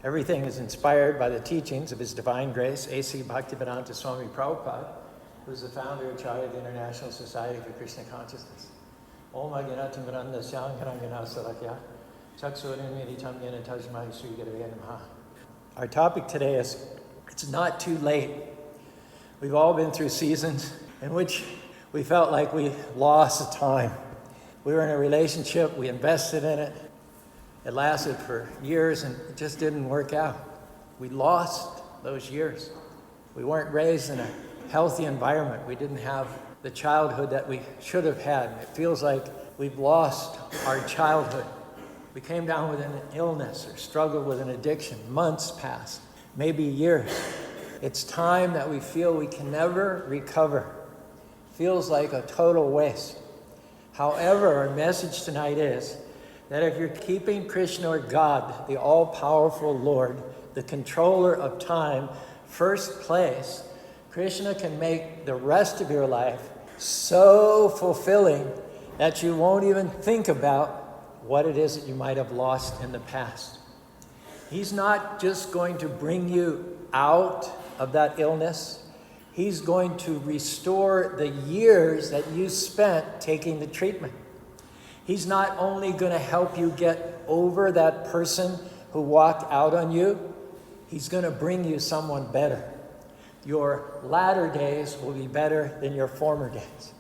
Everything is inspired by the teachings of His Divine Grace, A.C. Bhaktivedanta Swami Prabhupada, who is the founder and charter of the International Society for Krishna Consciousness. Om Agyanattam Vrandasyan Karangana Salakya Chaksurim Yeditam Yena Tajmai Sri Gurave Namaha. Our topic today is, it's not too late. We've all been through seasons in which we felt like we lost the time. We were in a relationship, we invested in it. It lasted for years and it just didn't work out. We lost those years. We weren't raised in a healthy environment. We didn't have the childhood that we should have had. It feels like we've lost our childhood. We came down with an illness or struggled with an addiction. Months passed, maybe years. It's time that we feel we can never recover. Feels like a total waste. However, our message tonight is that if you're keeping Krishna or God, the all-powerful Lord, the controller of time, first place, Krishna can make the rest of your life so fulfilling that you won't even think about what it is that you might have lost in the past. He's not just going to bring you out of that illness. He's going to restore the years that you spent taking the treatment. He's not only going to help you get over that person who walked out on you, He's going to bring you someone better. Your latter days will be better than your former days.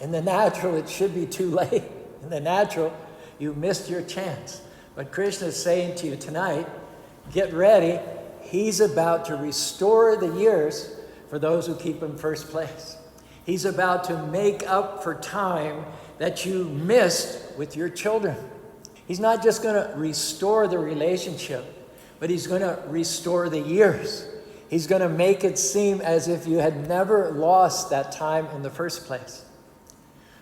In the natural, it should be too late. In the natural, you missed your chance. But Krishna is saying to you tonight, get ready. He's about to restore the years for those who keep Him first place. He's about to make up for time that you missed with your children. He's not just going to restore the relationship, but He's going to restore the years. He's going to make it seem as if you had never lost that time in the first place.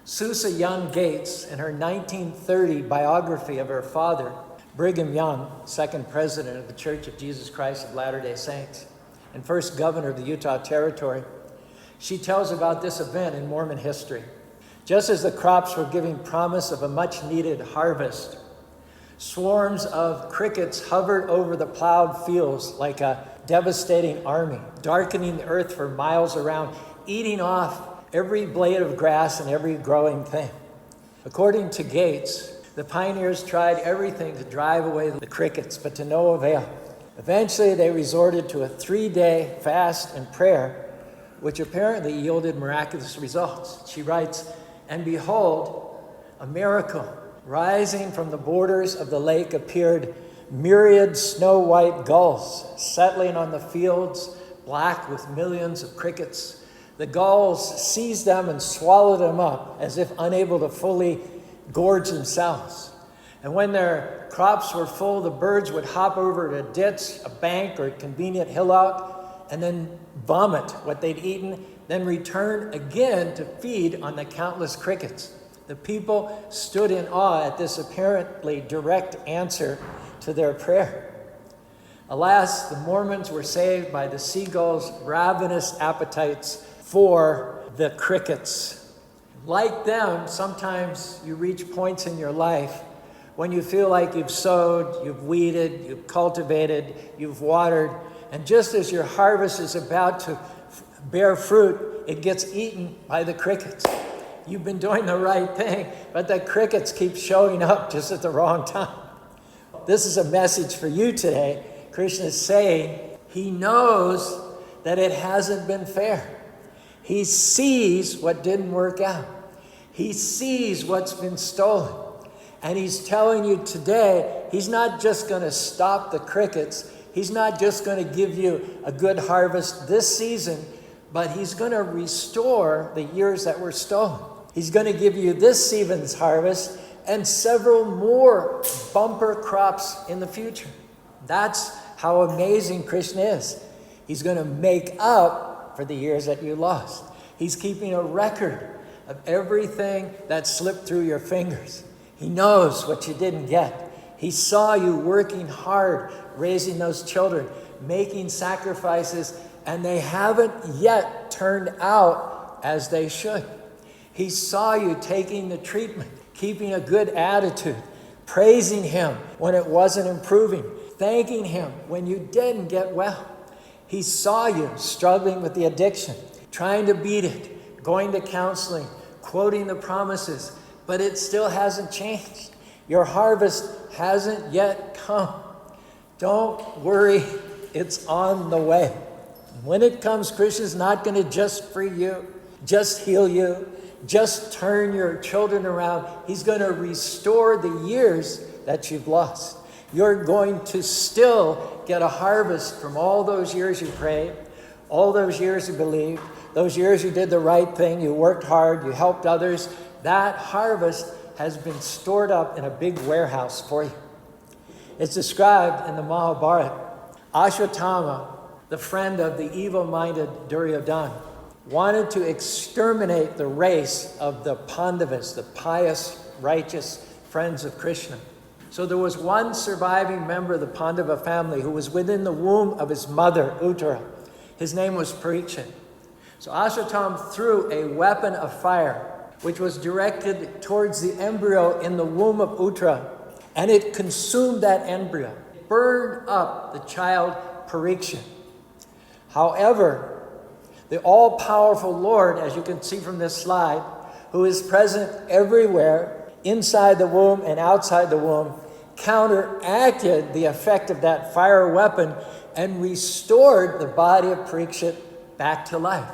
Susa Young Gates, in her 1930 biography of her father, Brigham Young, second president of the Church of Jesus Christ of Latter-day Saints, and first governor of the Utah Territory, she tells about this event in Mormon history. Just as the crops were giving promise of a much-needed harvest, swarms of crickets hovered over the plowed fields like a devastating army, darkening the earth for miles around, eating off every blade of grass and every growing thing. According to Gates, the pioneers tried everything to drive away the crickets, but to no avail. Eventually, they resorted to a 3-day fast and prayer, which apparently yielded miraculous results. She writes, "And behold, a miracle. Rising from the borders of the lake appeared myriad snow-white gulls, settling on the fields, black with millions of crickets. The gulls seized them and swallowed them up, as if unable to fully gorge themselves. And when their crops were full, the birds would hop over to a ditch, a bank, or a convenient hillock, and then vomit what they'd eaten, then return again to feed on the countless crickets. The people stood in awe at this apparently direct answer to their prayer. Alas, the Mormons were saved by the seagulls' ravenous appetites for the crickets. Like them, sometimes you reach points in your life when you feel like you've sowed, you've weeded, you've cultivated, you've watered, and just as your harvest is about to bear fruit, it gets eaten by the crickets. You've been doing the right thing, but the crickets keep showing up just at the wrong time. This is a message for you today. Krishna is saying He knows that it hasn't been fair. He sees what didn't work out. He sees what's been stolen. And He's telling you today, He's not just going to stop the crickets. He's not just going to give you a good harvest this season, but He's going to restore the years that were stolen. He's going to give you this season's harvest and several more bumper crops in the future. That's how amazing Krishna is. He's going to make up for the years that you lost. He's keeping a record of everything that slipped through your fingers. He knows what you didn't get. He saw you working hard, raising those children, making sacrifices, and they haven't yet turned out as they should. He saw you taking the treatment, keeping a good attitude, praising Him when it wasn't improving, thanking him when you didn't get well. He saw you struggling with the addiction, trying to beat it, going to counseling, quoting the promises, but it still hasn't changed. Your harvest hasn't yet come. Don't worry, it's on the way. When it comes, Krishna's not going to just free you, just heal you, just turn your children around. He's going to restore the years that you've lost. You're going to still get a harvest from all those years you prayed, all those years you believed, those years you did the right thing, you worked hard, you helped others. That harvest has been stored up in a big warehouse for you. It's described in the Mahabharata. Ashwatthama, the friend of the evil-minded Duryodhana, wanted to exterminate the race of the Pandavas, the pious, righteous friends of Krishna. So there was one surviving member of the Pandava family who was within the womb of his mother, Uttara. His name was Parikshit. So Ashwatthama threw a weapon of fire, which was directed towards the embryo in the womb of Uttara, and it consumed that embryo, burned up the child Parikshit. However, the all-powerful Lord, as you can see from this slide, who is present everywhere, inside the womb and outside the womb, counteracted the effect of that fire weapon and restored the body of Parikshit back to life.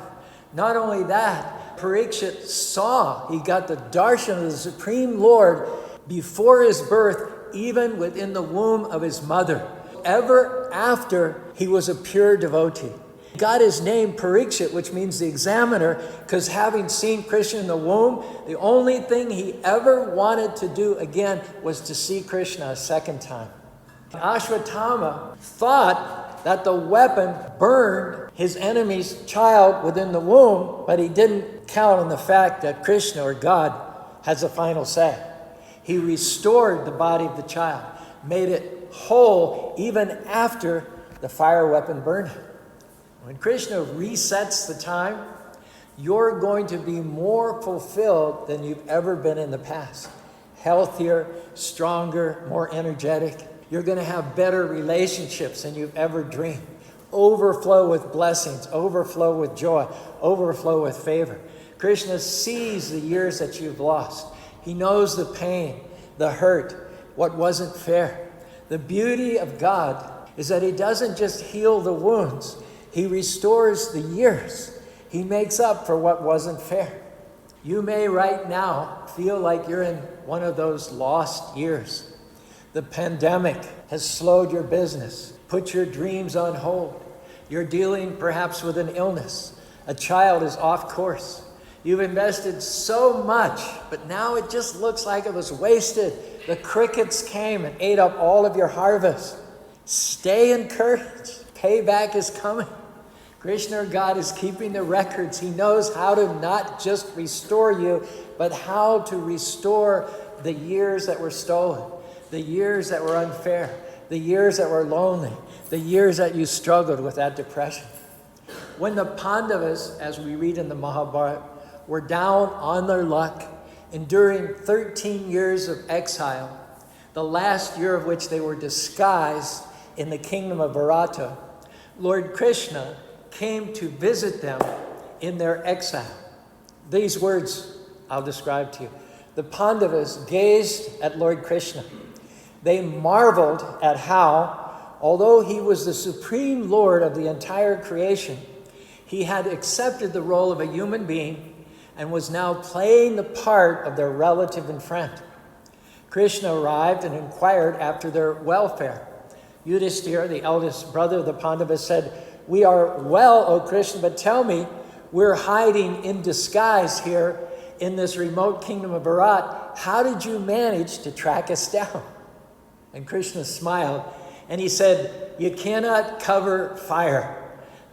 Not only that, Parikshit saw, he got the darshan of the Supreme Lord before his birth, even within the womb of his mother. Ever after, he was a pure devotee. He got his name Parikshit, which means the examiner, because having seen Krishna in the womb, the only thing he ever wanted to do again was to see Krishna a second time. Ashwatthama thought that the weapon burned his enemy's child within the womb, but he didn't count on the fact that Krishna, or God, has the final say. He restored the body of the child, made it whole even after the fire weapon burned him. When Krishna resets the time, you're going to be more fulfilled than you've ever been in the past. Healthier, stronger, more energetic. You're going to have better relationships than you've ever dreamed. Overflow with blessings, overflow with joy, overflow with favor. Krishna sees the years that you've lost. He knows the pain, the hurt, what wasn't fair. The beauty of God is that he doesn't just heal the wounds. He restores the years. He makes up for what wasn't fair. You may right now feel like you're in one of those lost years. The pandemic has slowed your business, put your dreams on hold. You're dealing perhaps with an illness. A child is off course. You've invested so much, but now it just looks like it was wasted. The crickets came and ate up all of your harvest. Stay encouraged. Payback is coming. Krishna, God, is keeping the records. He knows how to not just restore you, but how to restore the years that were stolen, the years that were unfair, the years that were lonely, the years that you struggled with that depression. When the Pandavas, as we read in the Mahabharata, were down on their luck, enduring 13 years of exile, the last year of which they were disguised in the kingdom of Bharata, Lord Krishna came to visit them in their exile. These words I'll describe to you. The Pandavas gazed at Lord Krishna. They marveled at how, although he was the supreme Lord of the entire creation, he had accepted the role of a human being and was now playing the part of their relative and friend. Krishna arrived and inquired after their welfare. Yudhishthira, the eldest brother of the Pandavas, said, "We are well, O Krishna, but tell me, we're hiding in disguise here in this remote kingdom of Bharat. How did you manage to track us down?" And Krishna smiled and he said, "You cannot cover fire.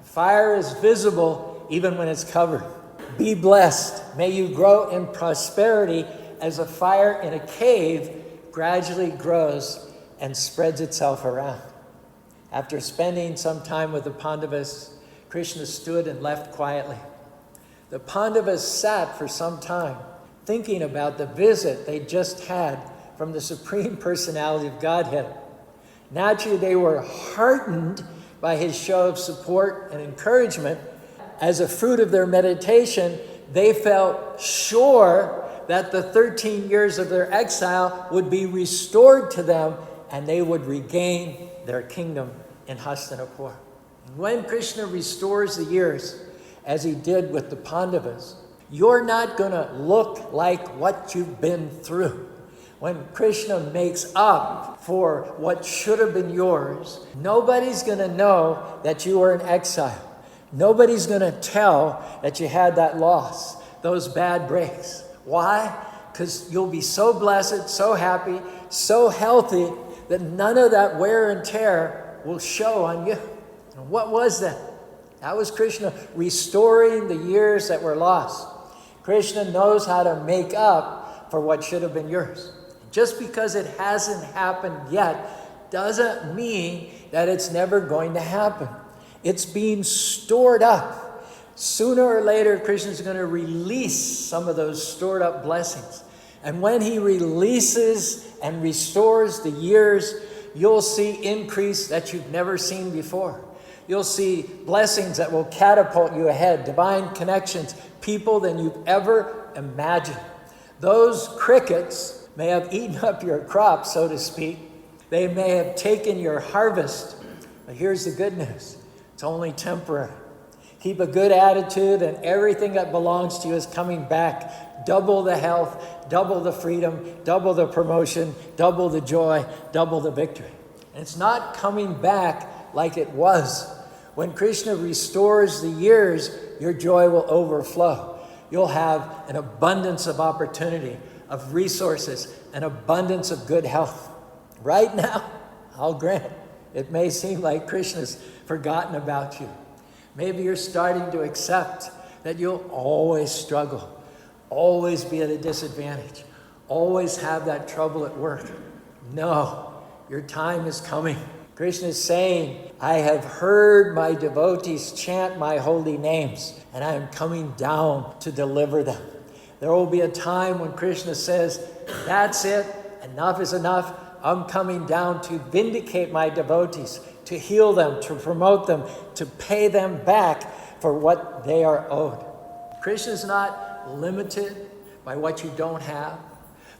Fire is visible even when it's covered. Be blessed. May you grow in prosperity as a fire in a cave gradually grows and spreads itself around." After spending some time with the Pandavas, Krishna stood and left quietly. The Pandavas sat for some time, thinking about the visit they just had from the Supreme Personality of Godhead. Naturally, they were heartened by his show of support and encouragement. As a fruit of their meditation, they felt sure that the 13 years of their exile would be restored to them and they would regain their kingdom in Hastinapur. When Krishna restores the years, as he did with the Pandavas, you're not going to look like what you've been through. When Krishna makes up for what should have been yours, nobody's going to know that you were in exile. Nobody's going to tell that you had that loss, those bad breaks. Why? Because you'll be so blessed, so happy, so healthy that none of that wear and tear will show on you. And what was that? That was Krishna restoring the years that were lost. Krishna knows how to make up for what should have been yours. Just because it hasn't happened yet doesn't mean that it's never going to happen. It's being stored up. Sooner or later, Krishna's going to release some of those stored up blessings. And when he releases and restores the years, you'll see increase that you've never seen before. You'll see blessings that will catapult you ahead, divine connections, people than you've ever imagined. Those crickets may have eaten up your crop, so to speak. They may have taken your harvest. But here's the good news. It's only temporary. Keep a good attitude and everything that belongs to you is coming back. Double the health, double the freedom, double the promotion, double the joy, double the victory. And it's not coming back like it was. When Krishna restores the years, your joy will overflow. You'll have an abundance of opportunity, of resources, an abundance of good health. Right now, I'll grant, it may seem like Krishna's forgotten about you. Maybe you're starting to accept that you'll always struggle, always be at a disadvantage, always have that trouble at work. No, your time is coming. Krishna is saying, I have heard my devotees chant my holy names, and I am coming down to deliver them. There will be a time when Krishna says, that's it, enough is enough. I'm coming down to vindicate my devotees, to heal them, to promote them, to pay them back for what they are owed. Krishna is not limited by what you don't have,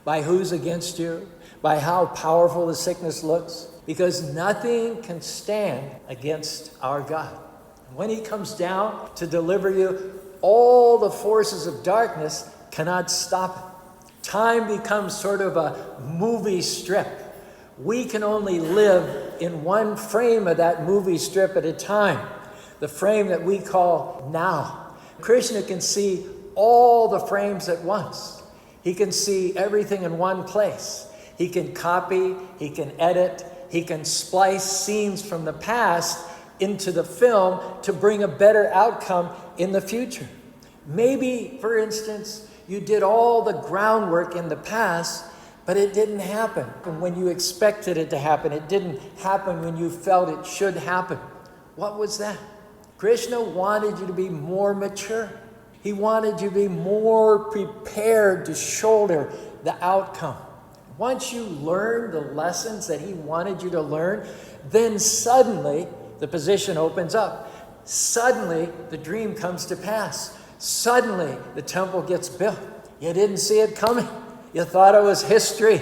by who's against you, by how powerful the sickness looks, because nothing can stand against our God. When he comes down to deliver you, all the forces of darkness cannot stop it. Time becomes sort of a movie strip. We can only live in one frame of that movie strip at a time, the frame that we call now. Krishna can see all the frames at once. He can see everything in one place. He can copy, he can edit, he can splice scenes from the past into the film to bring a better outcome in the future. Maybe, for instance, you did all the groundwork in the past, but it didn't happen when you expected it to happen. It didn't happen when you felt it should happen. What was that? Krishna wanted you to be more mature. He wanted you to be more prepared to shoulder the outcome. Once you learn the lessons that he wanted you to learn, then suddenly the position opens up. Suddenly the dream comes to pass. Suddenly the temple gets built. You didn't see it coming. You thought it was history.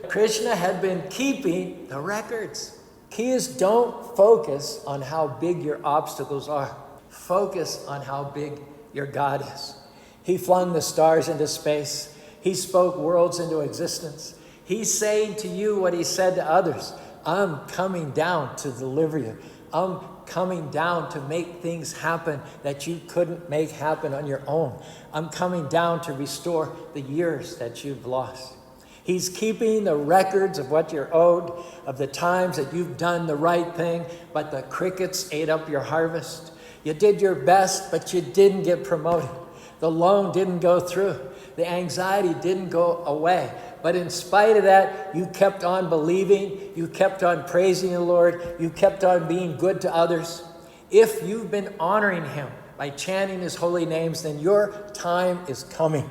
Krishna had been keeping the records. Key is don't focus on how big your obstacles are. Focus on how big your God is. He flung the stars into space. He spoke worlds into existence. He's saying to you what he said to others. I'm coming down to deliver you. I'm coming down to make things happen that you couldn't make happen on your own. I'm coming down to restore the years that you've lost. He's keeping the records of what you're owed, of the times that you've done the right thing, but the crickets ate up your harvest. You did your best, but you didn't get promoted. The loan didn't go through. The anxiety didn't go away. But in spite of that, you kept on believing. You kept on praising the Lord. You kept on being good to others. If you've been honoring him by chanting his holy names, then your time is coming.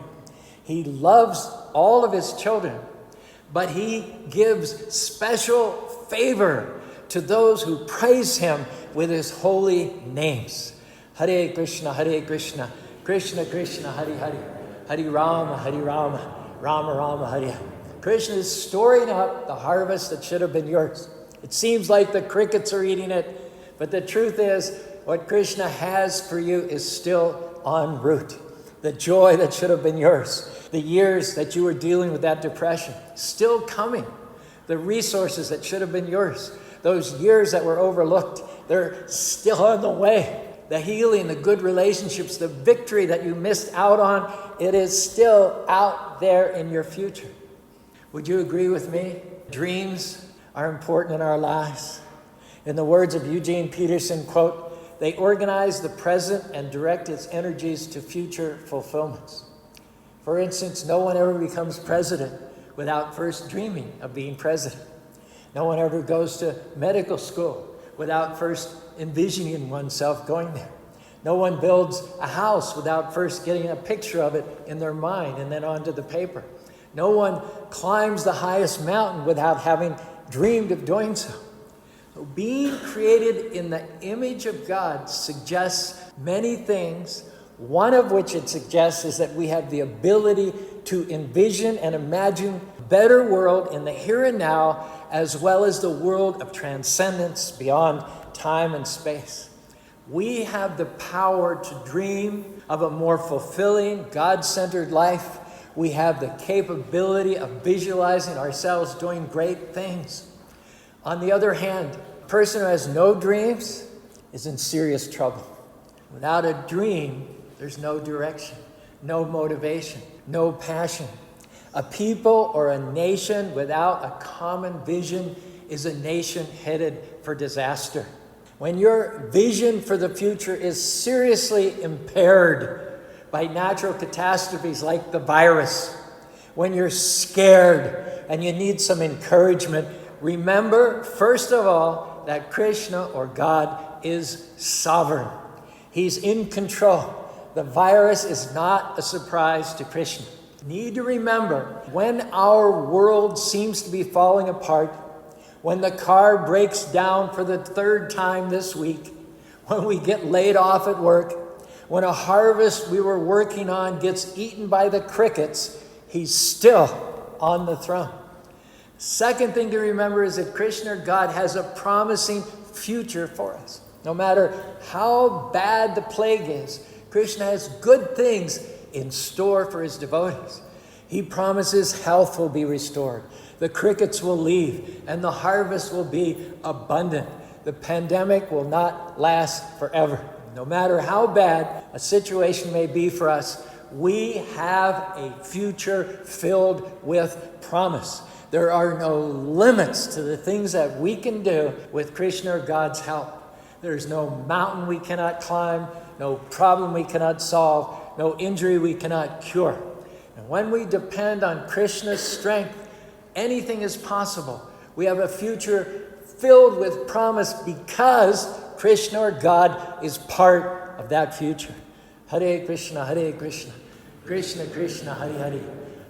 He loves all of his children, but he gives special favor to those who praise him with his holy names. Hare Krishna, Krishna Krishna, Hare Hare, Hare Rama, Rama Rama, Hare. Krishna is storing up the harvest that should have been yours. It seems like the crickets are eating it, but the truth is, what Krishna has for you is still en route. The joy that should have been yours, the years that you were dealing with that depression, still coming. The resources that should have been yours, those years that were overlooked, they're still on the way. The healing, the good relationships, the victory that you missed out on, it is still out there in your future. Would you agree with me? Dreams are important in our lives. In the words of Eugene Peterson, quote, they organize the present and direct its energies to future fulfillments. For instance, no one ever becomes president without first dreaming of being president. No one ever goes to medical school without first envisioning oneself going there. No one builds a house without first getting a picture of it in their mind and then onto the paper. No one climbs the highest mountain without having dreamed of doing so. So being created in the image of God suggests many things. One of which it suggests is that we have the ability to envision and imagine a better world in the here and now, as well as the world of transcendence beyond time and space. We have the power to dream of a more fulfilling, God-centered life. We have the capability of visualizing ourselves doing great things. On the other hand, a person who has no dreams is in serious trouble. Without a dream, there's no direction, no motivation, no passion. A people or a nation without a common vision is a nation headed for disaster. When your vision for the future is seriously impaired by natural catastrophes like the virus, when you're scared and you need some encouragement, remember, first of all, that Krishna or God is sovereign. He's in control. The virus is not a surprise to Krishna. Need to remember, when our world seems to be falling apart, when the car breaks down for the third time this week, when we get laid off at work, when a harvest we were working on gets eaten by the crickets, he's still on the throne. Second thing to remember is that Krishna, God, has a promising future for us. No matter how bad the plague is, Krishna has good things in store for his devotees. He promises health will be restored, the crickets will leave, and the harvest will be abundant. The pandemic will not last forever. No matter how bad a situation may be for us, we have a future filled with promise. There are no limits to the things that we can do with Krishna or God's help. There's no mountain we cannot climb, no problem we cannot solve, no injury we cannot cure. And when we depend on Krishna's strength, anything is possible. We have a future filled with promise because Krishna or God is part of that future. Hare Krishna, Krishna Krishna, Hare Hare,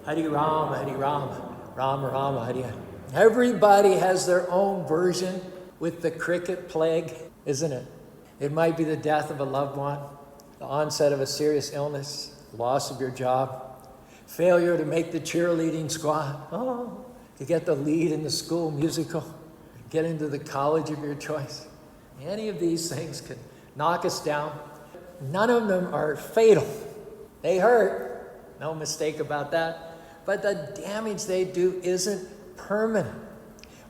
Hare Rama, Rama Rama, Hare Hare. Everybody has their own version with the cricket plague, isn't it? It might be the death of a loved one, the onset of a serious illness, loss of your job, failure to make the cheerleading squad, to get the lead in the school musical, get into the college of your choice. Any of these things could knock us down. None of them are fatal. They hurt, no mistake about that. But the damage they do isn't permanent.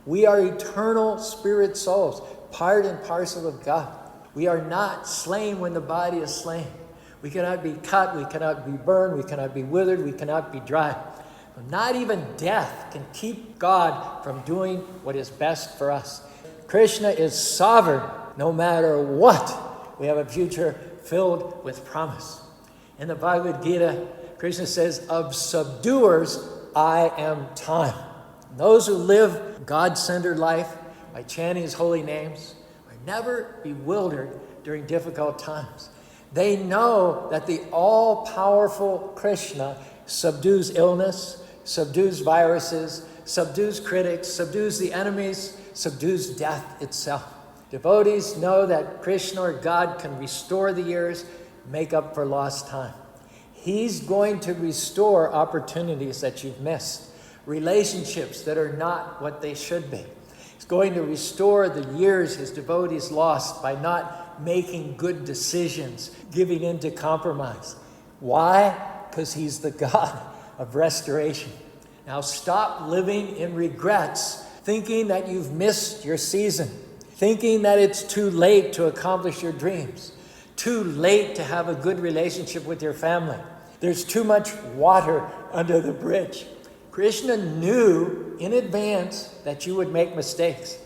We are eternal spirit souls, part and parcel of God. We are not slain when the body is slain. We cannot be cut, we cannot be burned, we cannot be withered, we cannot be dry. Not even death can keep God from doing what is best for us. Krishna is sovereign no matter what. We have a future filled with promise. In the Bhagavad Gita, Krishna says, of subduers, I am time. Those who live God-centered life by chanting his holy names are never bewildered during difficult times. They know that the all-powerful Krishna subdues illness, subdues viruses, subdues critics, subdues the enemies, subdues death itself. Devotees know that Krishna or God can restore the years, make up for lost time. He's going to restore opportunities that you've missed, relationships that are not what they should be. He's going to restore the years his devotees lost by not making good decisions, giving in to compromise. Why? Because he's the God of restoration. Now stop living in regrets, thinking that you've missed your season, thinking that it's too late to accomplish your dreams, too late to have a good relationship with your family. There's too much water under the bridge. Krishna knew in advance that you would make mistakes.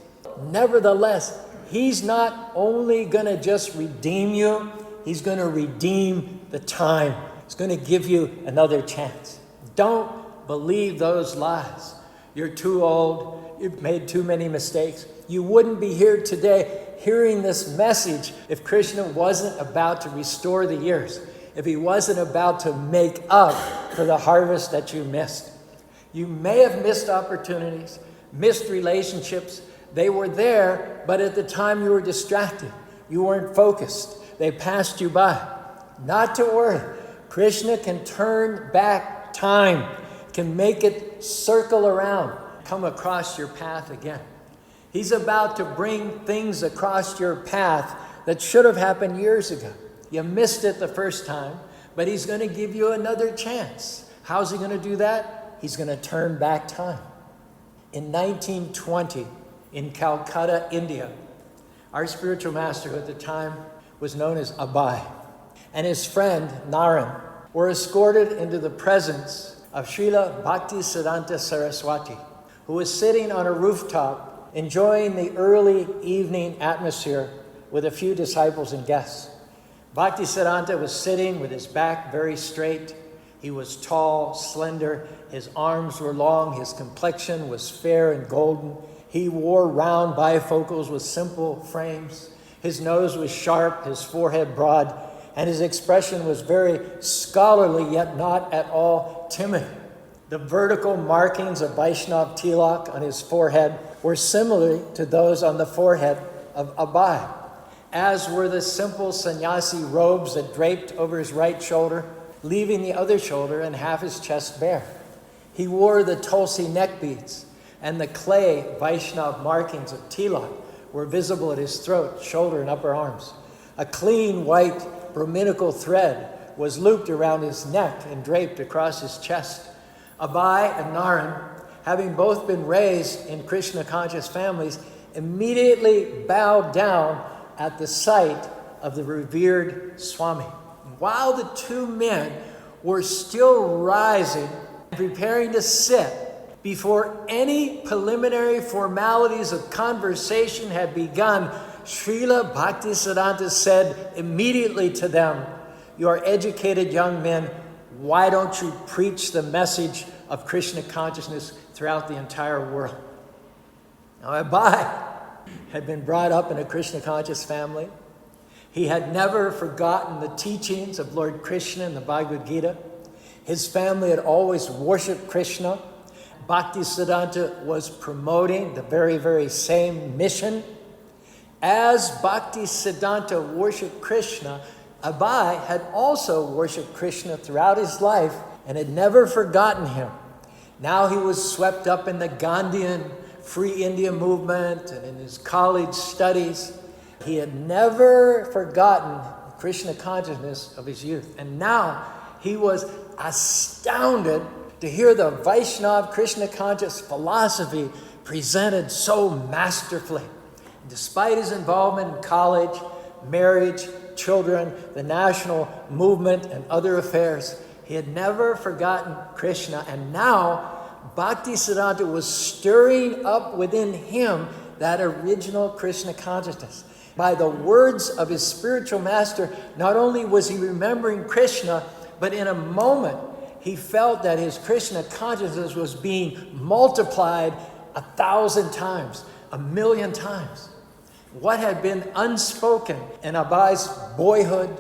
Nevertheless, he's not only going to just redeem you, he's going to redeem the time. He's going to give you another chance. Don't believe those lies. You're too old. You've made too many mistakes. You wouldn't be here today hearing this message if Krishna wasn't about to restore the years, if he wasn't about to make up for the harvest that you missed. You may have missed opportunities, missed relationships. They were there, but at the time you were distracted. You weren't focused. They passed you by. Not to worry. Krishna can turn back time, can make it circle around, come across your path again. He's about to bring things across your path that should have happened years ago. You missed it the first time, but he's going to give you another chance. How's he going to do that? He's going to turn back time. In 1920, in Calcutta, India, our spiritual master who at the time was known as Abai, and his friend Naran were escorted into the presence of Srila Bhaktisiddhanta Saraswati, who was sitting on a rooftop enjoying the early evening atmosphere with a few disciples and guests. Bhaktisiddhanta was sitting with his back very straight. He was tall, slender, his arms were long, his complexion was fair and golden. He wore round bifocals with simple frames. His nose was sharp, his forehead broad, and his expression was very scholarly, yet not at all timid. The vertical markings of Vaishnav tilak on his forehead were similar to those on the forehead of Abai, as were the simple sannyasi robes that draped over his right shoulder, leaving the other shoulder and half his chest bare. He wore the tulsi neck beads, and the clay Vaishnav markings of tilak were visible at his throat, shoulder, and upper arms. A clean white brahminical thread was looped around his neck and draped across his chest. Abai and Naran, having both been raised in Krishna-conscious families, immediately bowed down at the sight of the revered Swami. While the two men were still rising and preparing to sit, before any preliminary formalities of conversation had begun, Srila Bhaktisiddhanta said immediately to them, "You are educated young men. Why don't you preach the message of Krishna consciousness throughout the entire world?" Now, Abai had been brought up in a Krishna conscious family. He had never forgotten the teachings of Lord Krishna in the Bhagavad Gita. His family had always worshipped Krishna. Bhaktisiddhanta was promoting the very, very same mission. As Bhaktisiddhanta worshipped Krishna, Abai had also worshipped Krishna throughout his life and had never forgotten him. Now he was swept up in the Gandhian Free India movement and in his college studies. He had never forgotten Krishna consciousness of his youth. And now he was astounded to hear the Vaishnav Krishna conscious philosophy presented so masterfully. Despite his involvement in college, marriage, children, the national movement, and other affairs, he had never forgotten Krishna. And now Bhaktisiddhanta was stirring up within him that original Krishna consciousness. By the words of his spiritual master, not only was he remembering Krishna, but in a moment, he felt that his Krishna consciousness was being multiplied 1,000 times, 1,000,000 times. What had been unspoken in Abai's boyhood,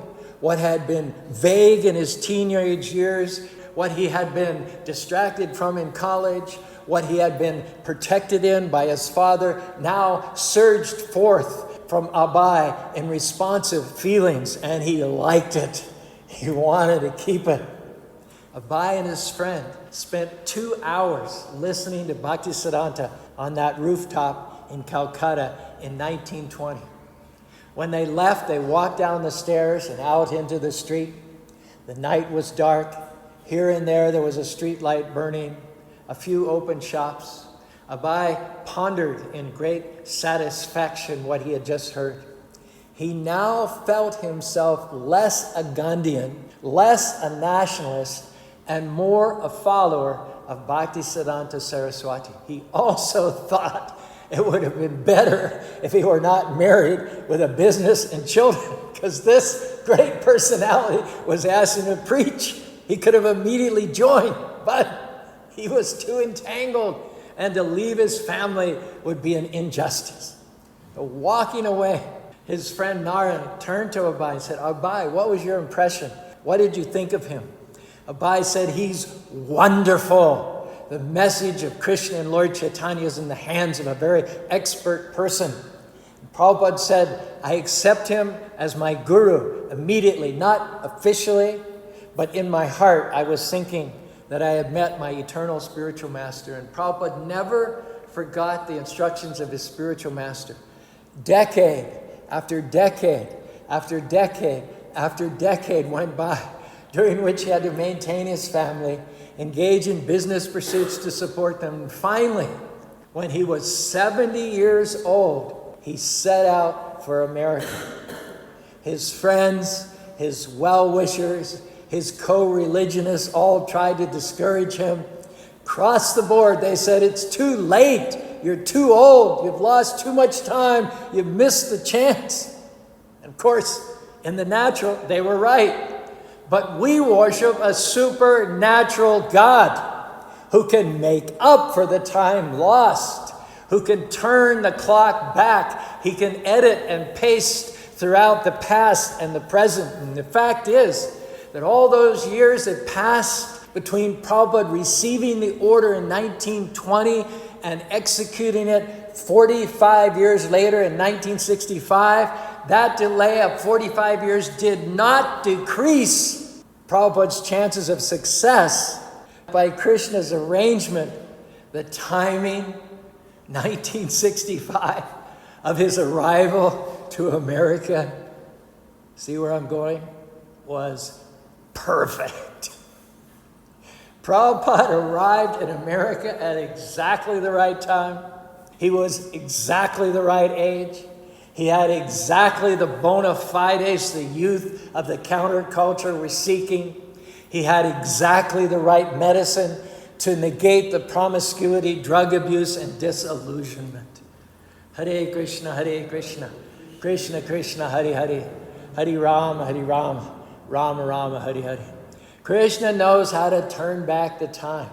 what had been vague in his teenage years, what he had been distracted from in college, what he had been protected in by his father, now surged forth from Abai in responsive feelings, and he liked it. He wanted to keep it. Abai and his friend spent 2 hours listening to Bhaktisiddhanta on that rooftop in Calcutta in 1920. When they left, they walked down the stairs and out into the street. The night was dark. Here and there was a street light burning, a few open shops. Abai pondered in great satisfaction what he had just heard. He now felt himself less a Gandhian, less a nationalist, and more a follower of Bhaktisiddhanta Saraswati. He also thought it would have been better if he were not married with a business and children, because this great personality was asking him to preach. He could have immediately joined, but he was too entangled, and to leave his family would be an injustice. So walking away, his friend Nara turned to Abai and said, Abai, what was your impression? What did you think of him? Abai said, he's wonderful. The message of Krishna and Lord Chaitanya is in the hands of a very expert person. Prabhupada said, I accept him as my guru immediately, not officially, but in my heart I was thinking that I had met my eternal spiritual master. And Prabhupada never forgot the instructions of his spiritual master. Decade after decade after decade after decade went by, during which he had to maintain his family, engage in business pursuits to support them. And finally, when he was 70 years old, he set out for America. His friends, his well-wishers, his co-religionists all tried to discourage him. Across the board, they said, it's too late. You're too old. You've lost too much time. You've missed the chance. And of course, in the natural, they were right. But we worship a supernatural God who can make up for the time lost, who can turn the clock back. He can edit and paste throughout the past and the present. And the fact is that all those years that passed between Prabhupada receiving the order in 1920 and executing it 45 years later in 1965, that delay of 45 years did not decrease Prabhupada's chances of success. By Krishna's arrangement, the timing, 1965, of his arrival to America, see where I'm going, was perfect. Prabhupada arrived in America at exactly the right time. He was exactly the right age. He had exactly the bona fides the youth of the counterculture were seeking. He had exactly the right medicine to negate the promiscuity, drug abuse, and disillusionment. Hare Krishna, Krishna Krishna, Hare Hare, Hare Rama, Rama Rama, Hare Hare. Krishna knows how to turn back the time.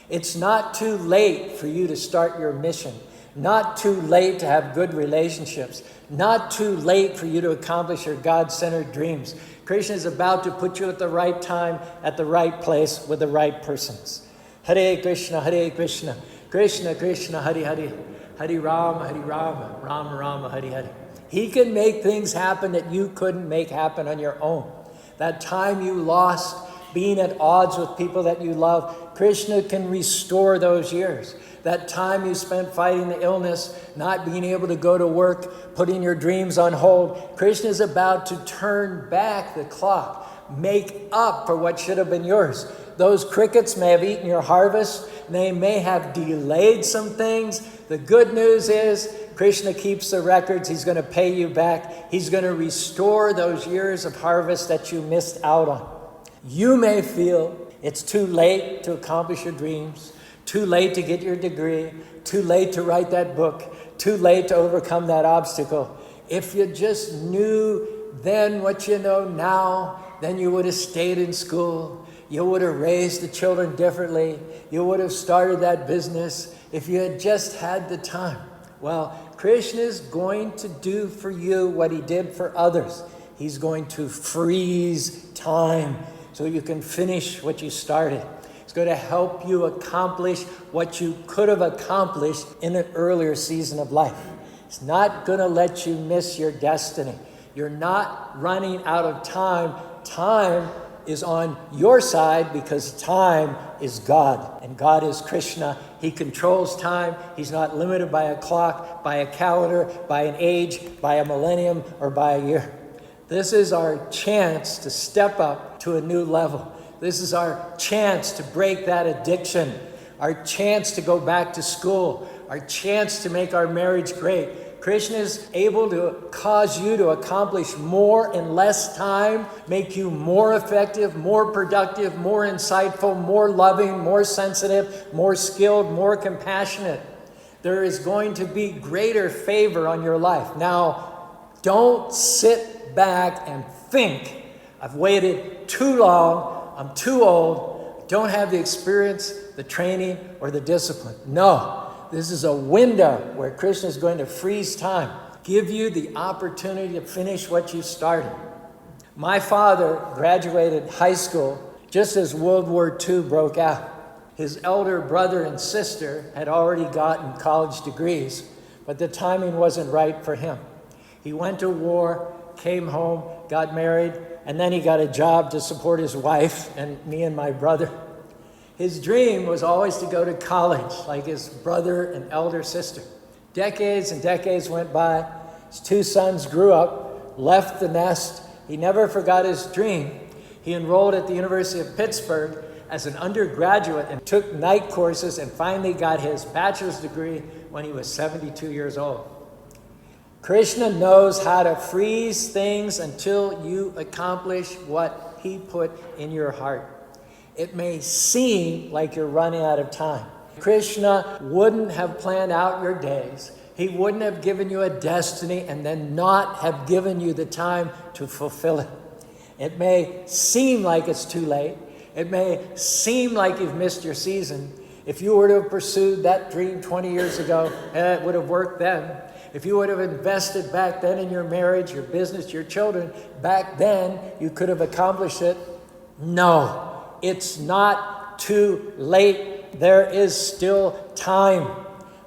It's not too late for you to start your mission. Not too late to have good relationships. Not too late for you to accomplish your God-centered dreams. Krishna is about to put you at the right time, at the right place, with the right persons. Hare Krishna, Krishna Krishna, Hare Hare, Hare Rama, Rama Rama, Hare Hare. He can make things happen that you couldn't make happen on your own. That time you lost being at odds with people that you love, Krishna can restore those years. That time you spent fighting the illness, not being able to go to work, putting your dreams on hold, Krishna is about to turn back the clock, make up for what should have been yours. Those crickets may have eaten your harvest. They may have delayed some things. The good news is Krishna keeps the records. He's going to pay you back. He's going to restore those years of harvest that you missed out on. You may feel it's too late to accomplish your dreams, too late to get your degree, too late to write that book, too late to overcome that obstacle. If you just knew then what you know now, then you would have stayed in school. You would have raised the children differently. You would have started that business if you had just had the time. Well, Krishna is going to do for you what he did for others. He's going to freeze time so you can finish what you started. He's It's going to help you accomplish what you could have accomplished in an earlier season of life. It's not going to let you miss your destiny. You're not running out of time. Time is on your side because time is God, and God is Krishna. He controls time. He's not limited by a clock, by a calendar, by an age, by a millennium, or by a year. This is our chance to step up to a new level. This is our chance to break that addiction, our chance to go back to school, our chance to make our marriage great. Krishna is able to cause you to accomplish more in less time, make you more effective, more productive, more insightful, more loving, more sensitive, more skilled, more compassionate. There is going to be greater favor on your life. Now, don't sit back and think, I've waited too long, I'm too old, don't have the experience, the training, or the discipline. No. This is a window where Krishna is going to freeze time, give you the opportunity to finish what you started. My father graduated high school just as World War II broke out. His elder brother and sister had already gotten college degrees, but the timing wasn't right for him. He went to war, came home, got married, and then he got a job to support his wife and me and my brother. His dream was always to go to college, like his brother and elder sister. Decades and decades went by. His two sons grew up, left the nest. He never forgot his dream. He enrolled at the University of Pittsburgh as an undergraduate and took night courses and finally got his bachelor's degree when he was 72 years old. Krishna knows how to freeze things until you accomplish what he put in your heart. It may seem like you're running out of time. Krishna wouldn't have planned out your days. He wouldn't have given you a destiny and then not have given you the time to fulfill it. It may seem like it's too late. It may seem like you've missed your season. If you were to have pursued that dream 20 years ago, it would have worked then. If you would have invested back then in your marriage, your business, your children, back then, you could have accomplished it. No. It's not too late. There is still time.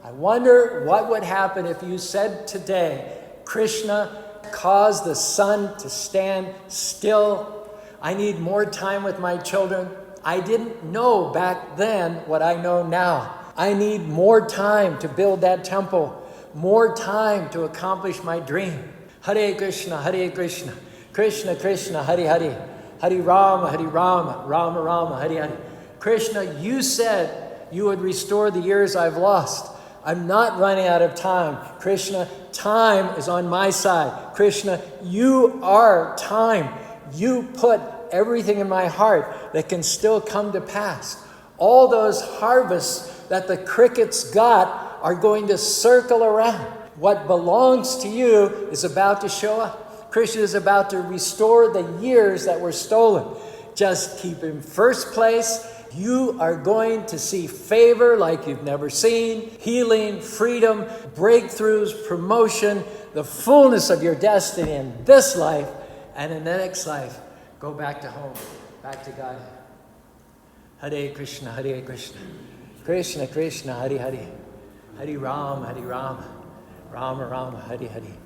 I wonder what would happen if you said today, Krishna caused the sun to stand still. I need more time with my children. I didn't know back then what I know now. I need more time to build that temple, more time to accomplish my dream. Hare Krishna, Krishna Krishna, Hare Hare. Hare Rama, Rama Rama, Hare Hare. Krishna, you said you would restore the years I've lost. I'm not running out of time. Krishna, time is on my side. Krishna, you are time. You put everything in my heart that can still come to pass. All those harvests that the crickets got are going to circle around. What belongs to you is about to show up. Krishna is about to restore the years that were stolen. Just keep in first place. You are going to see favor like you've never seen, healing, freedom, breakthroughs, promotion, the fullness of your destiny in this life, and in the next life, go back to home, back to God. Hare Krishna, Krishna Krishna, Hare Hare, Hare Rama, Rama Rama, Hare Hare.